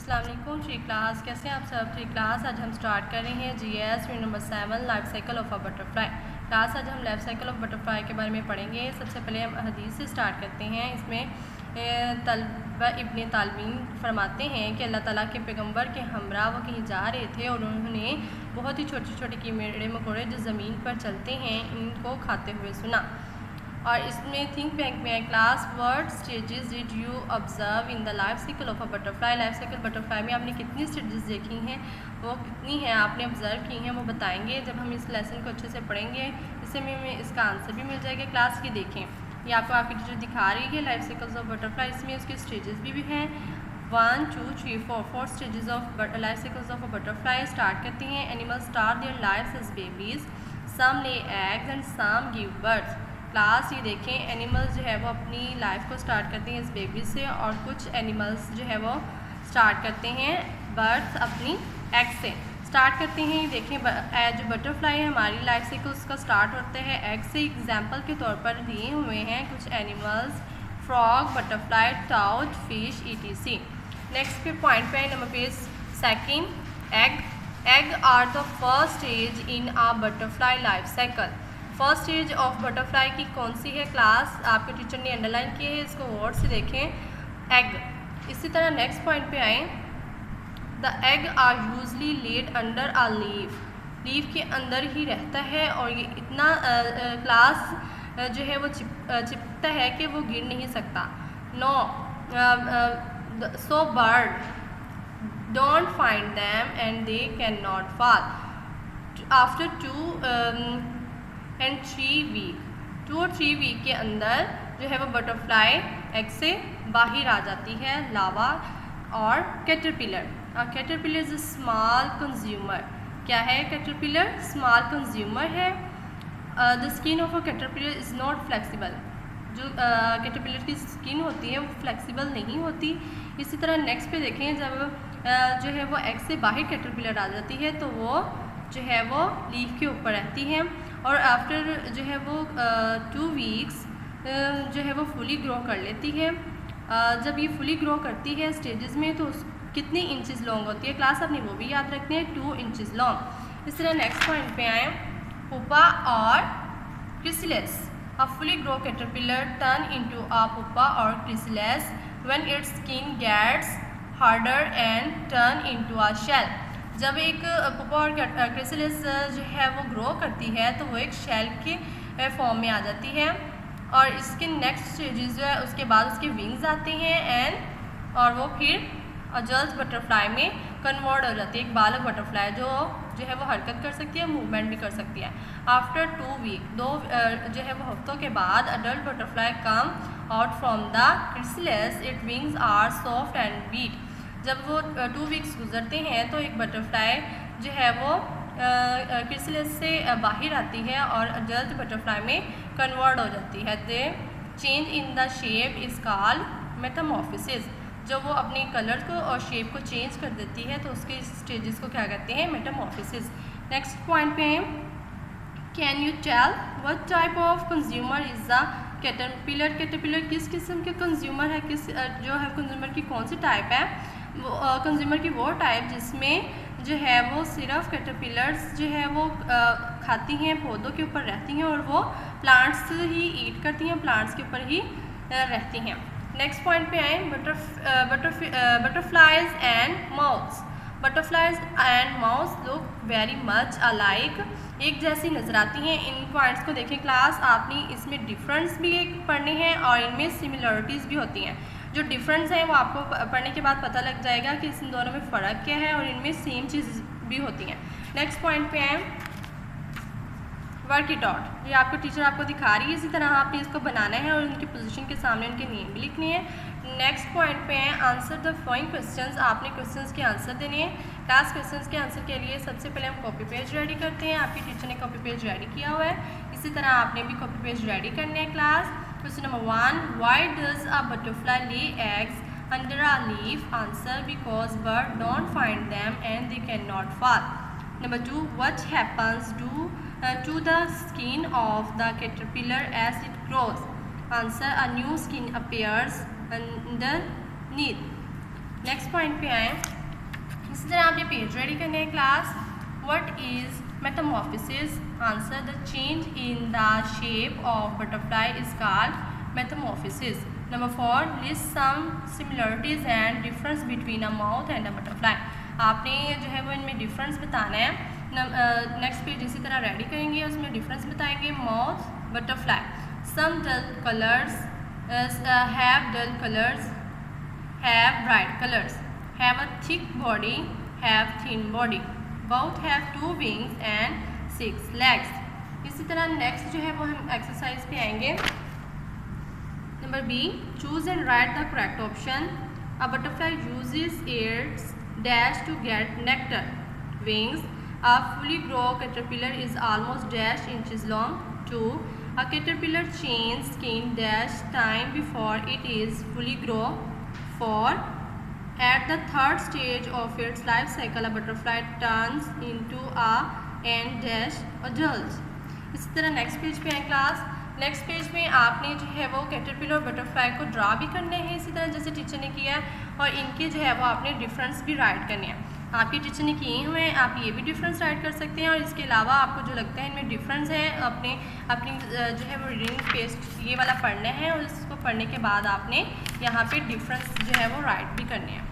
अस्सलाम वालेकुम free class, कैसे हैं आप सब। फ्री क्लास आज हम स्टार्ट कर रहे हैं GS unit number 7 life cycle of a butterfly class. आज हम लाइफ साइकिल ऑफ बटरफ्लाई के बारे में पढ़ेंगे। सबसे पहले हम हदीस से स्टार्ट करते हैं। इसमें तलबा इब्ने तालमीन फरमाते हैं कि अल्लाह ताला के पैगंबर के हमरा वो कहीं जा रहे थे और उन्होंने बहुत ही छोटे छोटे कीड़े मकोड़े जो ज़मीन पर चलते हैं इनको खाते हुए सुना। और इसमें थिंक बैंक में class word stages did you observe in the life cycle of a butterfly. Life cycle butterfly में आपने कितनी स्टेजेस देखी हैं, वो कितनी हैं आपने ऑब्जर्व की हैं, वो बताएंगे जब हम इस लेसन को अच्छे से पढ़ेंगे। इससे हमें इसका आंसर भी मिल जाएगा। क्लास की देखें, ये आपकी टीचर दिखा रही है लाइफ साइकिल्स ऑफ बटरफ्लाई। इसमें उसके स्टेजेस भी हैं 1 2 3 4 stages of life cycles of a butterfly. Start करते हैं। Animals start their lifes as babies, some lay eggs and some give birth. Class ये देखें, एनिमल्स जो है वो अपनी लाइफ को स्टार्ट करते हैं इस बेबी से, और कुछ एनिमल्स जो है वो स्टार्ट करते हैं बर्थ अपनी एग से स्टार्ट करते हैं। देखें जो बटरफ्लाई है हमारी लाइफ साइकिल उसका स्टार्ट होता है एग से। एग्जांपल के तौर पर दिए हुए हैं कुछ एनिमल्स, फ्रॉग, बटरफ्लाई, टाउट, फिश, ETC। नेक्स्ट पे पॉइंट पे number page second, egg are the first stage in a butterfly life cycle. First stage of butterfly की कौन सी है क्लास, आपके टीचर ने अंडरलाइन की है, इसको वर्ड से देखें एग। इसी तरह नेक्स्ट पॉइंट पे आए, the egg are usually laid under a leaf के अंदर ही रहता है और ये इतना क्लास जो है वो चिपकता है कि वो गिर नहीं सकता। No so bird don't find them and they can not fall after 2 and 3 week. 2 और 3 वीक के अंदर जो है वो बटरफ्लाई एग से बाहर आ जाती है। लावा और caterpillar. Caterpillar is small consumer. क्या है कैटरपिलर? स्मॉल कंज्यूमर है। The skin of a caterpillar is not flexible. जो कैटरपिलर की स्किन होती है वो फ्लेक्सिबल नहीं होती। इसी तरह नेक्स्ट पे देखें, जब जो है वो एग से बाहर कैटरपिलर आ जाती है तो वो जो है वो लीफ के ऊपर रहती है और आफ्टर जो है वो 2 वीक्स जो है वो फुली ग्रो कर लेती है। जब ये फुली ग्रो करती है स्टेजेस में तो कितनी इंचेस लॉन्ग होती है क्लास, आपने वो भी याद रखते हैं 2 इंचेस लॉन्ग। इस तरह नेक्स्ट पॉइंट पे आए, पुपा और chrysalis. A fully grow caterpillar turn into a pupa और chrysalis when its skin gets harder and turn into a shell. जब एक पुपा और क्रिसलिस जो है वो ग्रो करती है तो वो एक शेल के फॉर्म में आ जाती है और इसके नेक्स्ट स्टेजेस जो है उसके बाद उसके विंग्स आते हैं और वो फिर अडल्ट बटरफ्लाई में कन्वर्ट हो जाती है। एक बालक बटरफ्लाई जो है वो हरकत कर सकती है, मूवमेंट भी कर सकती है। आफ्टर 2 वीक, 2 जो है वो हफ्तों के बाद adult butterfly come out from the chrysalis, it wings are soft and beat. जब वो 2 वीक्स गुजरते हैं तो एक बटरफ्लाई जो है वो क्रिसलिस से बाहर आती है और अडल्ट बटरफ्लाई में कन्वर्ट हो जाती है। दे change in the shape is called Metamorphosis. जब वो अपने कलर को और शेप को चेंज कर देती है तो उसके स्टेजेस को क्या कहते हैं? मेटामॉर्फोसिस। नेक्स्ट पॉइंट पे हैं, can you tell what type of consumer is the caterpillar. Caterpillar किस किस्म के कंज्यूमर है, किस जो है कंज्यूमर की कौन सी टाइप है? वो कंज्यूमर की वो टाइप जिसमें जो है वो सिर्फ कैटरपिलर्स जो है वो खाती हैं, पौधों के ऊपर रहती हैं और वो प्लांट्स ही ईट करती हैं, प्लांट्स के ऊपर ही रहती हैं। नेक्स्ट पॉइंट पे आए, butterflies and mouse. Butterflies and mouse look very much alike. एक जैसी नज़र आती हैं। इन पॉइंट्स को देखें क्लास, आपने इसमें डिफरेंस भी पढ़ने हैं और इनमें सिमिलरिटीज़ भी होती हैं। जो डिफरेंस है वो आपको पढ़ने के बाद पता लग जाएगा कि इन दोनों में फ़र्क क्या है और इनमें सेम चीज़ भी होती हैं। नेक्स्ट पॉइंट पे आए, वर्क इट आउट। ये आपको टीचर आपको दिखा रही है, इसी तरह आपने इसको बनाना है और उनकी पोजीशन के सामने उनके नेम भी लिखने हैं। नेक्स्ट पॉइंट पे है, आंसर द फॉलोइंग क्वेश्चंस। आपने क्वेश्चंस के आंसर देने हैं। क्लास क्वेश्चंस के आंसर के लिए सबसे पहले हम कॉपी पेज रेडी करते हैं। आपकी टीचर ने कॉपी पेज रेडी किया हुआ है, इसी तरह आपने भी कॉपी पेज रेडी करने हैं। Class question number 1, why does a butterfly lay eggs under a leaf? Answer, because bird don't find them and they cannot fall. Number 2, what happens to the skin of the caterpillar as it grows? Answer, a new skin appears underneath. Next point पे आए, इसी तरह आपने page ready करने हैं class. What is metamorphosis? Answer, the change in the shape of butterfly is called metamorphosis. Number 4, list some similarities and difference between a moth and a butterfly. आपने जो है वो इनमें डिफरेंस बताना है। नेक्स्ट पेज इसी तरह रेडी करेंगे, उसमें डिफरेंस बताएंगे। Moth, butterfly. Some dull colours have dull colours, have bright colours, have a thick body, have thin body, both have 2 wings and 6 legs। इसी तरह नेक्स्ट जो है वो हम एक्सरसाइज पे आएंगे। Number B, choose and write the correct option. A butterfly uses its dash to get nectar, wings. A fully grow caterpillar is almost dash inches long. 2, a caterpillar change skin dash time before it is fully grow. 4, at the third stage of its life cycle, a butterfly turns into a and dash adults। इसी तरह next page पे आए class. Next page में आपने जो है वो caterpillar और बटरफ्लाई को ड्रा भी करने हैं इसी तरह जैसे टीचर ने किया है, और इनके जो है वो आपने डिफरेंस भी राइट करने हैं। आपके टीचर ने किए हुए हैं, आप ये भी डिफरेंस राइट कर सकते हैं, और इसके अलावा आपको जो लगता है इनमें डिफरेंस है अपनी जो है वो रीडिंग पेज ये वाला पढ़ना है, और इसको पढ़ने के बाद आपने यहाँ पे डिफरेंस जो है वो राइट भी करने हैं।